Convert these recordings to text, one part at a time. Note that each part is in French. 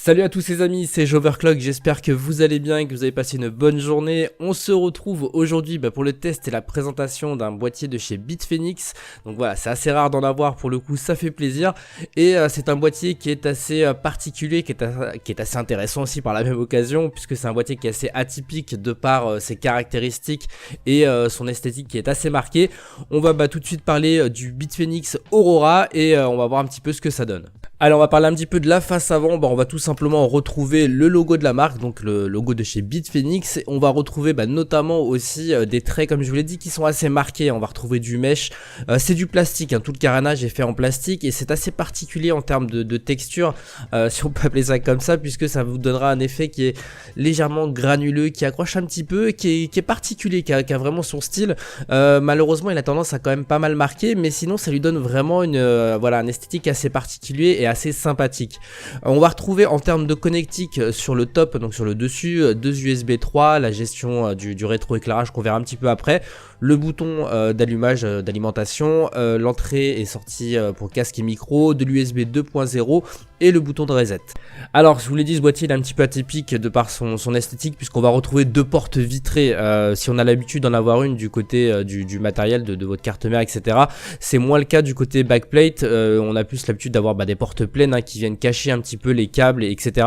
Salut à tous les amis, c'est Joverclock, j'espère que vous allez bien et que vous avez passé une bonne journée. On se retrouve aujourd'hui pour le test et la présentation d'un boîtier de chez Bitfenix. Donc voilà, c'est assez rare d'en avoir, pour le coup ça fait plaisir. Et c'est un boîtier qui est assez particulier, qui est assez intéressant aussi par la même occasion, puisque c'est un boîtier qui est assez atypique de par ses caractéristiques et son esthétique qui est assez marquée. On va tout de suite parler du Bitfenix Aurora et on va voir un petit peu ce que ça donne. Alors on va parler un petit peu de la face avant, on va tout simplement retrouver le logo de la marque, donc le logo de chez Bitfenix. On va retrouver notamment aussi des traits, comme je vous l'ai dit, qui sont assez marqués. On va retrouver du mesh, c'est du plastique, tout le carénage est fait en plastique et c'est assez particulier en termes de texture, si on peut appeler ça comme ça, puisque ça vous donnera un effet qui est légèrement granuleux, qui accroche un petit peu, qui est particulier, qui a vraiment son style. Malheureusement il a tendance à quand même pas mal marquer, mais sinon ça lui donne vraiment un esthétique assez particulier et assez sympathique. On va retrouver en termes de connectique sur le top, donc sur le dessus, deux USB 3, la gestion du rétroéclairage qu'on verra un petit peu après, le bouton d'allumage d'alimentation, l'entrée et sortie pour casque et micro, de l'USB 2.0 et le bouton de reset. Alors je vous l'ai dit, ce boîtier il est un petit peu atypique de par son esthétique, puisqu'on va retrouver deux portes vitrées. Si on a l'habitude d'en avoir une du côté du matériel de votre carte mère, etc., c'est moins le cas du côté backplate. On a plus l'habitude d'avoir des portes pleines qui viennent cacher un petit peu les câbles, etc.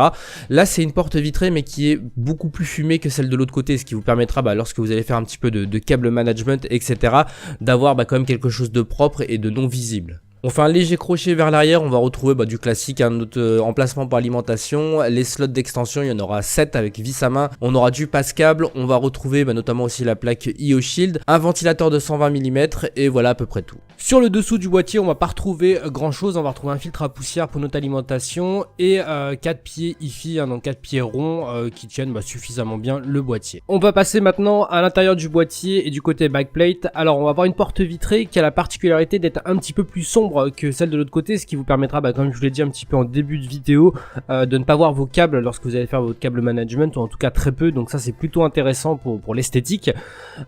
Là c'est une porte vitrée mais qui est beaucoup plus fumée que celle de l'autre côté, ce qui vous permettra lorsque vous allez faire un petit peu de câble management, etc., d'avoir quand même quelque chose de propre et de non visible. On fait un léger crochet vers l'arrière, on va retrouver du classique, notre emplacement pour alimentation, les slots d'extension, il y en aura 7 avec vis à main, on aura du passe-câble, on va retrouver notamment aussi la plaque IO Shield, un ventilateur de 120 mm et voilà à peu près tout. Sur le dessous du boîtier, on va pas retrouver grand chose, on va retrouver un filtre à poussière pour notre alimentation et 4 pieds IFI, donc 4 pieds ronds qui tiennent suffisamment bien le boîtier. On va passer maintenant à l'intérieur du boîtier et du côté backplate. Alors on va avoir une porte vitrée qui a la particularité d'être un petit peu plus sombre que celle de l'autre côté, ce qui vous permettra, comme je vous l'ai dit un petit peu en début de vidéo, de ne pas voir vos câbles lorsque vous allez faire votre câble management, ou en tout cas très peu, donc ça c'est plutôt intéressant pour l'esthétique.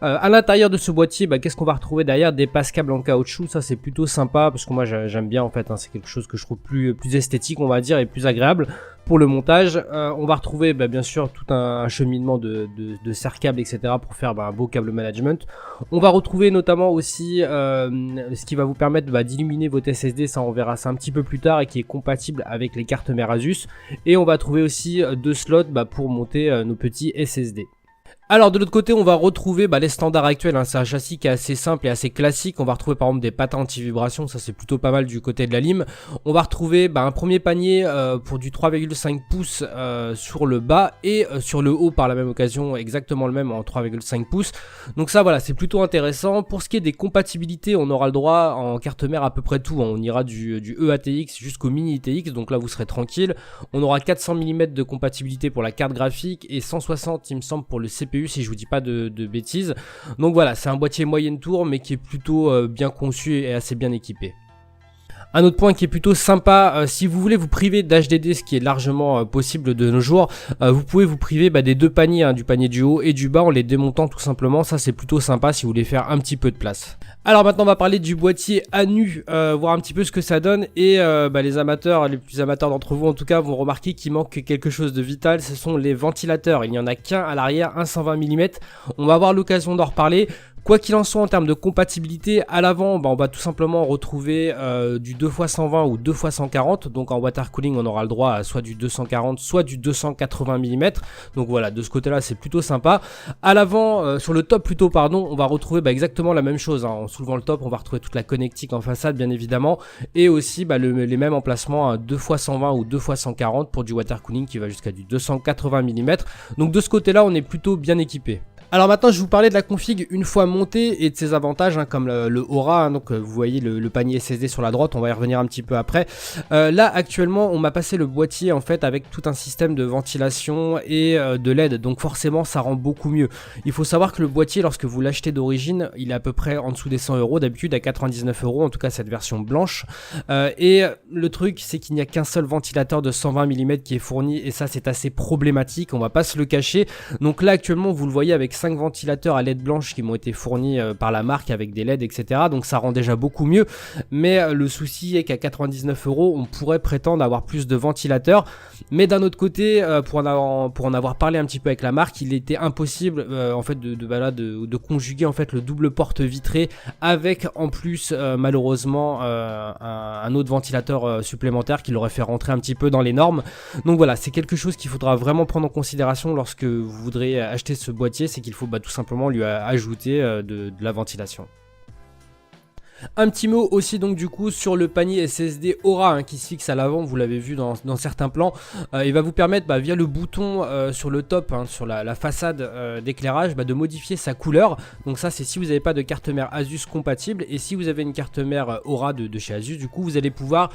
À l'intérieur de ce boîtier, qu'est-ce qu'on va retrouver derrière? Des passes-câbles en caoutchouc, ça c'est plutôt sympa, parce que moi j'aime bien en fait, c'est quelque chose que je trouve plus esthétique on va dire, et plus agréable pour le montage. On va retrouver bien sûr tout un cheminement de serre-câbles, etc., pour faire un beau câble management. On va retrouver notamment aussi ce qui va vous permettre d'illuminer votre SSD, ça on verra ça un petit peu plus tard, et qui est compatible avec les cartes mères Asus. Et on va trouver aussi deux slots pour monter nos petits SSD. Alors de l'autre côté on va retrouver les standards actuels, c'est un châssis qui est assez simple et assez classique. On va retrouver par exemple des patins anti-vibration, ça c'est plutôt pas mal du côté de la lime. On va retrouver un premier panier pour du 3,5 pouces sur le bas et sur le haut par la même occasion exactement le même en 3,5 pouces. Donc ça voilà, c'est plutôt intéressant. Pour ce qui est des compatibilités, on aura le droit en carte mère à peu près tout, on ira du EATX jusqu'au mini ITX, donc là vous serez tranquille. On aura 400 mm de compatibilité pour la carte graphique et 160 il me semble pour le CPU, si je vous dis pas de bêtises. Donc voilà, c'est un boîtier moyenne tour mais qui est plutôt bien conçu et assez bien équipé. Un autre point qui est plutôt sympa, si vous voulez vous priver d'HDD, ce qui est largement possible de nos jours, vous pouvez vous priver des deux paniers, du panier du haut et du bas en les démontant tout simplement. Ça c'est plutôt sympa si vous voulez faire un petit peu de place. Alors maintenant on va parler du boîtier à nu, voir un petit peu ce que ça donne, et les plus amateurs d'entre vous en tout cas vont remarquer qu'il manque quelque chose de vital, ce sont les ventilateurs. Il n'y en a qu'un à l'arrière, un 120 mm, on va avoir l'occasion d'en reparler. Quoi qu'il en soit, en termes de compatibilité, à l'avant, on va tout simplement retrouver du 2x120 ou 2x140. Donc en water cooling, on aura le droit à soit du 240, soit du 280 mm. Donc voilà, de ce côté-là, c'est plutôt sympa. À l'avant, sur le top plutôt, pardon, on va retrouver exactement la même chose. En soulevant le top, on va retrouver toute la connectique en façade, bien évidemment. Et aussi les mêmes emplacements, 2x120 ou 2x140 pour du water cooling qui va jusqu'à du 280 mm. Donc de ce côté-là, on est plutôt bien équipé. Alors maintenant je vais vous parler de la config une fois montée et de ses avantages comme le Aura, donc vous voyez le panier SSD sur la droite, on va y revenir un petit peu après. Là actuellement on m'a passé le boîtier en fait avec tout un système de ventilation et de LED, donc forcément ça rend beaucoup mieux. Il faut savoir que le boîtier, lorsque vous l'achetez d'origine, il est à peu près en dessous des 100 €, d'habitude à 99 €, en tout cas cette version blanche. Et le truc c'est qu'il n'y a qu'un seul ventilateur de 120 mm qui est fourni, et ça c'est assez problématique, on va pas se le cacher. Donc là actuellement vous le voyez avec 5 ventilateurs à LED blanche qui m'ont été fournis par la marque avec des LED, etc. Donc ça rend déjà beaucoup mieux. Mais le souci est qu'à 99 €, on pourrait prétendre avoir plus de ventilateurs. Mais d'un autre côté, pour en avoir parlé un petit peu avec la marque, il était impossible en fait de conjuguer en fait le double porte vitrée avec en plus malheureusement un autre ventilateur supplémentaire qui l'aurait fait rentrer un petit peu dans les normes. Donc voilà, c'est quelque chose qu'il faudra vraiment prendre en considération lorsque vous voudrez acheter ce boîtier, c'est qu'il faut tout simplement lui ajouter de la ventilation. Un petit mot aussi donc du coup sur le panier SSD Aura qui se fixe à l'avant, vous l'avez vu dans certains plans. Il va vous permettre via le bouton sur le top, sur la façade d'éclairage, de modifier sa couleur. Donc ça c'est si vous n'avez pas de carte mère Asus compatible, et si vous avez une carte mère Aura de chez Asus, du coup vous allez pouvoir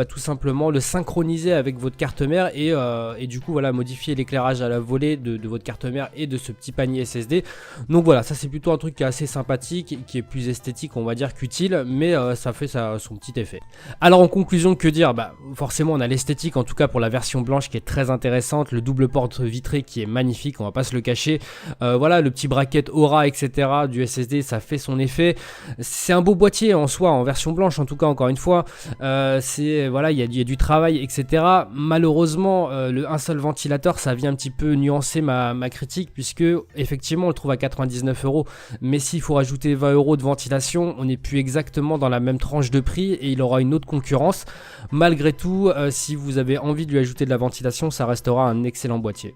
tout simplement le synchroniser avec votre carte mère et du coup voilà, modifier l'éclairage à la volée de votre carte mère et de ce petit panier SSD. Donc voilà, ça c'est plutôt un truc qui est assez sympathique, qui est plus esthétique on va dire qu'utile, mais ça fait son petit effet. Alors en conclusion, que dire? Forcément on a l'esthétique, en tout cas pour la version blanche, qui est très intéressante, le double porte vitré qui est magnifique, on va pas se le cacher. Voilà, le petit bracket Aura etc du SSD, ça fait son effet. C'est un beau boîtier en soi, en version blanche en tout cas, encore une fois. Voilà, il y a du travail etc. Malheureusement un seul ventilateur, ça vient un petit peu nuancer ma critique, puisque effectivement on le trouve à 99 €, mais s'il faut rajouter 20 € de ventilation, on n'est plus exactement dans la même tranche de prix et il aura une autre concurrence. Malgré tout, si vous avez envie de lui ajouter de la ventilation, ça restera un excellent boîtier.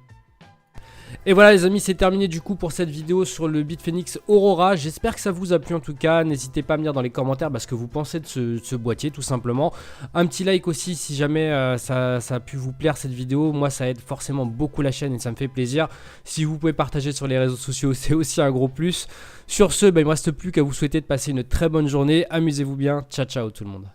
Et voilà les amis, c'est terminé du coup pour cette vidéo sur le Bitfenix Aurora. J'espère que ça vous a plu en tout cas. N'hésitez pas à me dire dans les commentaires ce que vous pensez de ce boîtier tout simplement. Un petit like aussi si jamais ça a pu vous plaire cette vidéo. Moi ça aide forcément beaucoup la chaîne et ça me fait plaisir. Si vous pouvez partager sur les réseaux sociaux, c'est aussi un gros plus. Sur ce, il ne me reste plus qu'à vous souhaiter de passer une très bonne journée. Amusez-vous bien. Ciao ciao tout le monde.